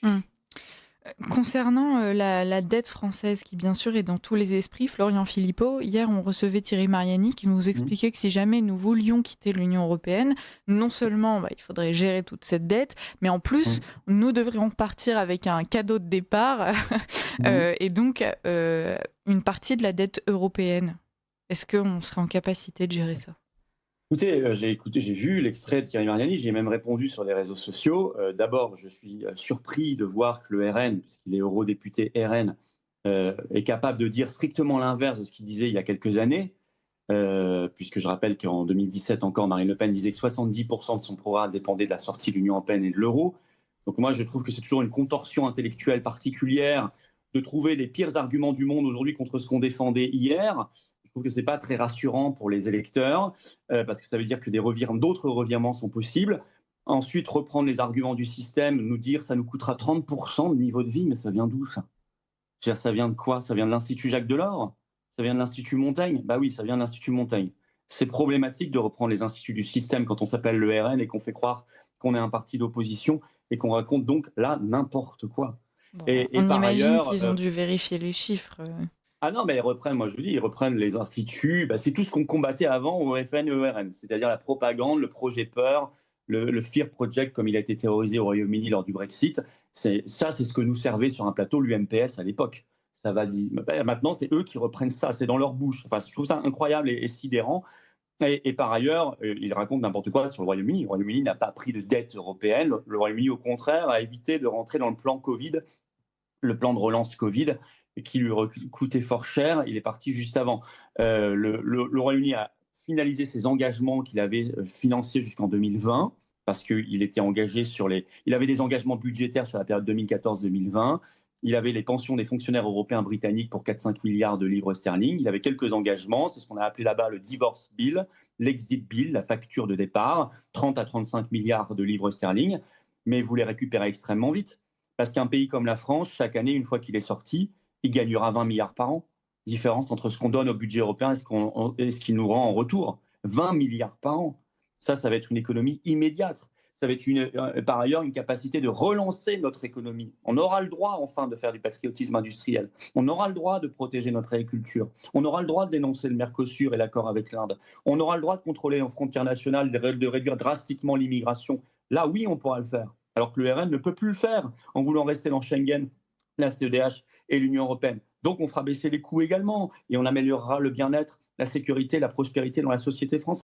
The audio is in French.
Mmh. Concernant, la dette française qui bien sûr est dans tous les esprits, Florian Philippot, hier on recevait Thierry Mariani qui nous Mmh. expliquait que si jamais nous voulions quitter l'Union européenne, non seulement, bah, il faudrait gérer toute cette dette, mais en plus, Mmh. nous devrions partir avec un cadeau de départ, Mmh. et donc une partie de la dette européenne. Est-ce qu'on serait en capacité de gérer ça? Écoutez, j'ai vu l'extrait de Thierry Mariani, j'ai même répondu sur les réseaux sociaux. D'abord, je suis, surpris de voir que le RN, puisqu'il est eurodéputé RN, est capable de dire strictement l'inverse de ce qu'il disait il y a quelques années. Puisque je rappelle qu'en 2017 encore, Marine Le Pen disait que 70 de son programme dépendait de la sortie de l'Union européenne et de l'euro. Donc moi, je trouve que c'est toujours une contorsion intellectuelle particulière de trouver les pires arguments du monde aujourd'hui contre ce qu'on défendait hier. Je trouve que ce n'est pas très rassurant pour les électeurs, parce que ça veut dire que d'autres revirements sont possibles. Ensuite, reprendre les arguments du système, nous dire ça nous coûtera 30% de niveau de vie, mais ça vient d'où ça? Ça vient de quoi? Ça vient de l'Institut Jacques Delors? Ça vient de l'Institut Montaigne? Bah oui, ça vient de l'Institut Montaigne. C'est problématique de reprendre les instituts du système quand on s'appelle le RN et qu'on fait croire qu'on est un parti d'opposition et qu'on raconte donc là n'importe quoi. Bon, Et on par imagine ailleurs, qu'ils ont dû vérifier les chiffres. ah non, mais ils reprennent, moi je vous dis, ils reprennent les instituts, bah, c'est tout ce qu'on combattait avant au FN et au RN, c'est-à-dire la propagande, le projet peur, le Fear Project comme il a été terrorisé au Royaume-Uni lors du Brexit. C'est ce que nous servait sur un plateau l'UMPS à l'époque. Ça va dire, maintenant c'est eux qui reprennent ça, c'est dans leur bouche. Enfin, je trouve ça incroyable et sidérant. Et par ailleurs, ils racontent n'importe quoi sur le Royaume-Uni. Le Royaume-Uni n'a pas pris de dette européenne. Le Royaume-Uni, au contraire, a évité de rentrer dans le plan Covid, le plan de relance Covid, qui lui coûtait fort cher. Il est parti juste avant. Le Royaume-Uni a finalisé ses engagements qu'il avait financiers jusqu'en 2020 parce qu'il était engagé il avait des engagements budgétaires sur la période 2014-2020. Il avait les pensions des fonctionnaires européens britanniques pour 4-5 milliards de livres sterling. Il avait quelques engagements. C'est ce qu'on a appelé là-bas le divorce bill, l'exit bill, la facture de départ, 30 à 35 milliards de livres sterling. Mais vous les récupérez extrêmement vite. Parce qu'un pays comme la France, chaque année, une fois qu'il est sorti, il gagnera 20 milliards par an. Différence entre ce qu'on donne au budget européen et ce qu'il nous rend en retour. 20 milliards par an. Ça va être une économie immédiate. Ça va être par ailleurs une capacité de relancer notre économie. On aura le droit enfin de faire du patriotisme industriel. On aura le droit de protéger notre agriculture. On aura le droit de dénoncer le Mercosur et l'accord avec l'Inde. On aura le droit de contrôler nos frontières nationales, de réduire drastiquement l'immigration. Là, oui, on pourra le faire. Alors que le RN ne peut plus le faire en voulant rester dans Schengen, la CEDH et l'Union européenne. Donc on fera baisser les coûts également et on améliorera le bien-être, la sécurité, la prospérité dans la société française.